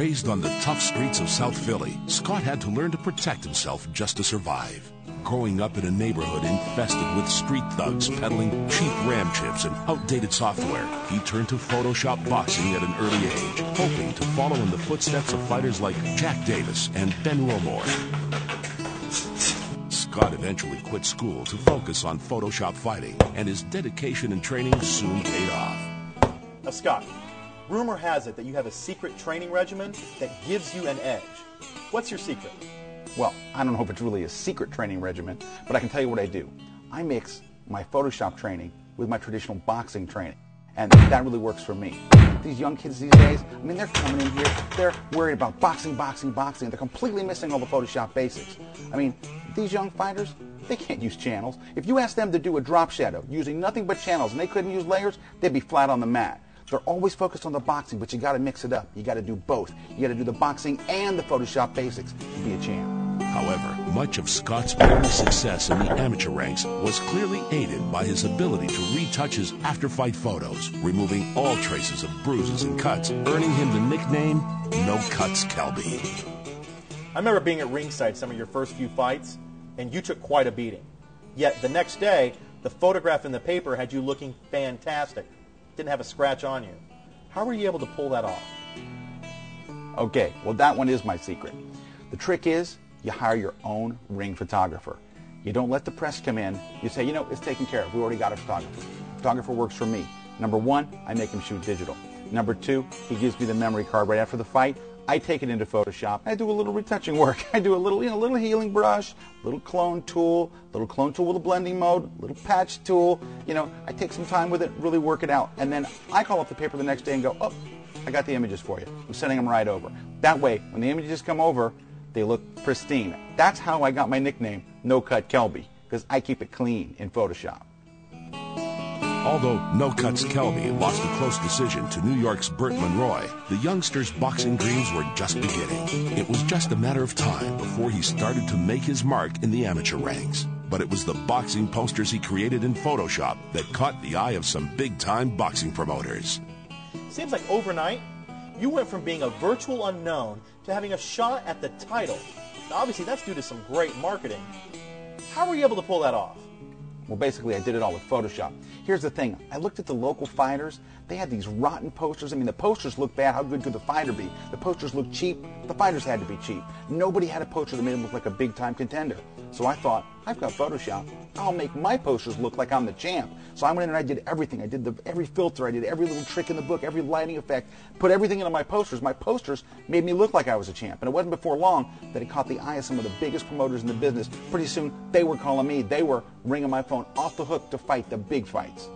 Raised on the tough streets of South Philly, Scott had to learn to protect himself just to survive. Growing up in a neighborhood infested with street thugs peddling cheap RAM chips and outdated software, he turned to Photoshop boxing at an early age, hoping to follow in the footsteps of fighters like Jack Davis and Ben Romore. Scott eventually quit school to focus on Photoshop fighting, and his dedication and training soon paid off. Now, Scott, rumor has it that you have a secret training regimen that gives you an edge. What's your secret? Well, I don't know if it's really a secret training regimen, but I can tell you what I do. I mix my Photoshop training with my traditional boxing training, and that really works for me. These young kids these days, I mean, they're coming in here, they're worried about boxing, boxing, boxing. They're completely missing all the Photoshop basics. I mean, these young fighters, they can't use channels. If you ask them to do a drop shadow using nothing but channels and they couldn't use layers, they'd be flat on the mat. They're always focused on the boxing, but you got to mix it up. You got to do both. You got to do the boxing and the Photoshop basics to be a champ. However, much of Scott's early success in the amateur ranks was clearly aided by his ability to retouch his after-fight photos, removing all traces of bruises and cuts, earning him the nickname No Cuts Kelby. I remember being at ringside some of your first few fights, and you took quite a beating. Yet the next day, the photograph in the paper had you looking fantastic. Didn't have a scratch on you. How were you able to pull that off? Okay, well, that one is my secret. The trick is you hire your own ring photographer. You don't let the press come in. You say, you know, it's taken care of. We already got a photographer. Photographer works for me. Number one, I make him shoot digital. Number two, he gives me the memory card right after the fight. I take it into Photoshop. I do a little retouching work. I do a little, little healing brush, little clone tool with a blending mode, little patch tool. I take some time with it, really work it out. And then I call up the paper the next day and go, oh, I got the images for you. I'm sending them right over. That way, when the images come over, they look pristine. That's how I got my nickname, No Cut Kelby, because I keep it clean in Photoshop. Although No Cuts Kelby lost a close decision to New York's Burt Monroy, the youngster's boxing dreams were just beginning. It was just a matter of time before he started to make his mark in the amateur ranks. But it was the boxing posters he created in Photoshop that caught the eye of some big-time boxing promoters. Seems like overnight, you went from being a virtual unknown to having a shot at the title. Now, obviously, that's due to some great marketing. How were you able to pull that off? Well, basically, I did it all with Photoshop. Here's the thing. I looked at the local fighters. They had these rotten posters. I mean, the posters looked bad. How good could the fighter be? The posters looked cheap. The fighters had to be cheap. Nobody had a poster that made them look like a big-time contender. So I thought, I've got Photoshop. I'll make my posters look like I'm the champ. So I went in and I did everything. I did every filter. I did every little trick in the book, every lighting effect, put everything into my posters. My posters made me look like I was a champ. And it wasn't before long that it caught the eye of some of the biggest promoters in the business. Pretty soon, they were calling me. They were ringing my phone off the hook to fight the big fights.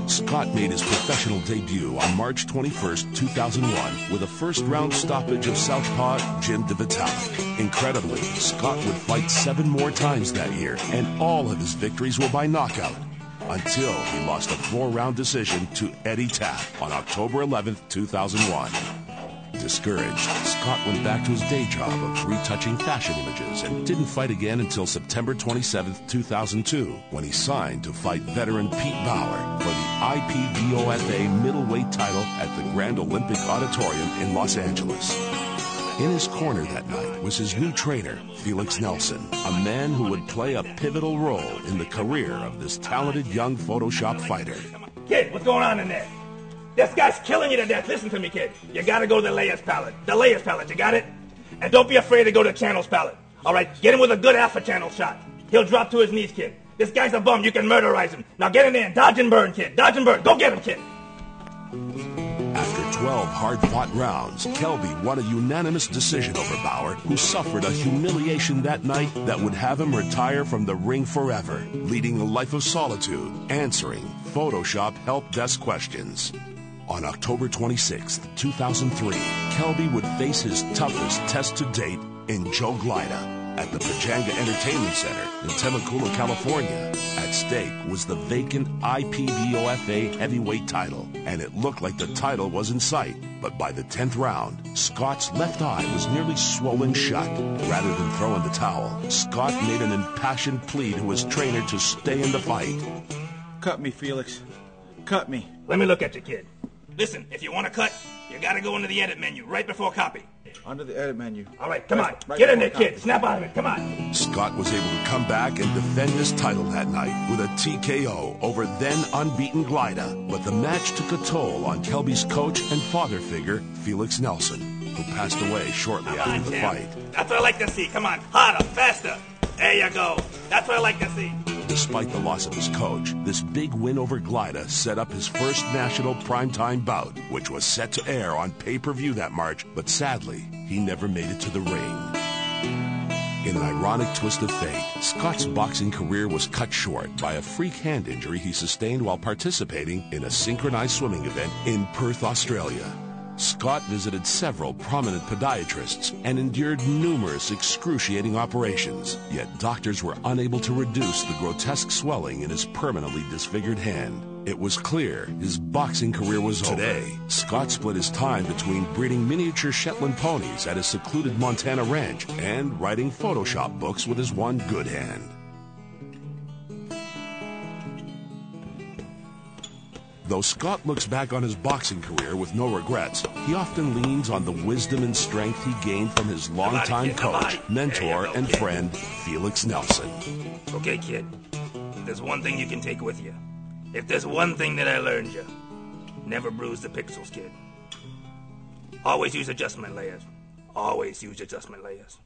Scott made his professional debut on March 21st, 2001, with a first-round stoppage of southpaw Jim DeVitale. Incredibly, Scott would fight 7 more times that year, and all of his victories were by knockout, until he lost a 4-round decision to Eddie Tapp on October 11th, 2001. Discouraged, Scott went back to his day job of retouching fashion images and didn't fight again until September 27, 2002, when he signed to fight veteran Pete Bauer for the IPBOFA middleweight title at the Grand Olympic Auditorium in Los Angeles. In his corner that night was his new trainer, Felix Nelson, a man who would play a pivotal role in the career of this talented young Photoshop fighter. Kid, what's going on in there? This guy's killing you to death. Listen to me, kid. You gotta go to the layers palette. The layers palette, you got it? And don't be afraid to go to channels palette. All right? Get him with a good alpha channel shot. He'll drop to his knees, kid. This guy's a bum. You can murderize him. Now get in there and dodge and burn, kid. Dodge and burn. Go get him, kid. After 12 hard-fought rounds, Kelby won a unanimous decision over Bauer, who suffered a humiliation that night that would have him retire from the ring forever, leading a life of solitude, answering Photoshop help desk questions. On October 26, 2003, Kelby would face his toughest test to date in Joe Glida at the Pajanga Entertainment Center in Temecula, California. At stake was the vacant IPBOFA heavyweight title, and it looked like the title was in sight. But by the 10th round, Scott's left eye was nearly swollen shut. Rather than throw in the towel, Scott made an impassioned plea to his trainer to stay in the fight. Cut me, Felix. Cut me. Let me look at you, kid. Listen, if you want to cut, You gotta go into the edit menu right before copy. Under the edit menu. All right, come on. Right Get in before there, kid. copy. Snap out of it. Come on. Scott was able to come back and defend his title that night with a TKO over then unbeaten Glida. But the match took a toll on Kelby's coach and father figure, Felix Nelson, who passed away shortly Come on, after the Tim. fight. That's what I like to see. Come on. Harder, faster. There you go. That's what I like to see. Despite the loss of his coach, this big win over Glida set up his first national primetime bout, which was set to air on pay-per-view that March, but sadly, he never made it to the ring. In an ironic twist of fate, Scott's boxing career was cut short by a freak hand injury he sustained while participating in a synchronized swimming event in Perth, Australia. Scott visited several prominent podiatrists and endured numerous excruciating operations, yet doctors were unable to reduce the grotesque swelling in his permanently disfigured hand. It was clear his boxing career was over. Today, Scott split his time between breeding miniature Shetland ponies at his secluded Montana ranch and writing Photoshop books with his one good hand. Though Scott looks back on his boxing career with no regrets, he often leans on the wisdom and strength he gained from his longtime coach, mentor, and friend, Felix Nelson. Okay, kid. If there's one thing you can take with you, if there's one thing that I learned you, never bruise the pixels, kid. Always use adjustment layers. Always use adjustment layers.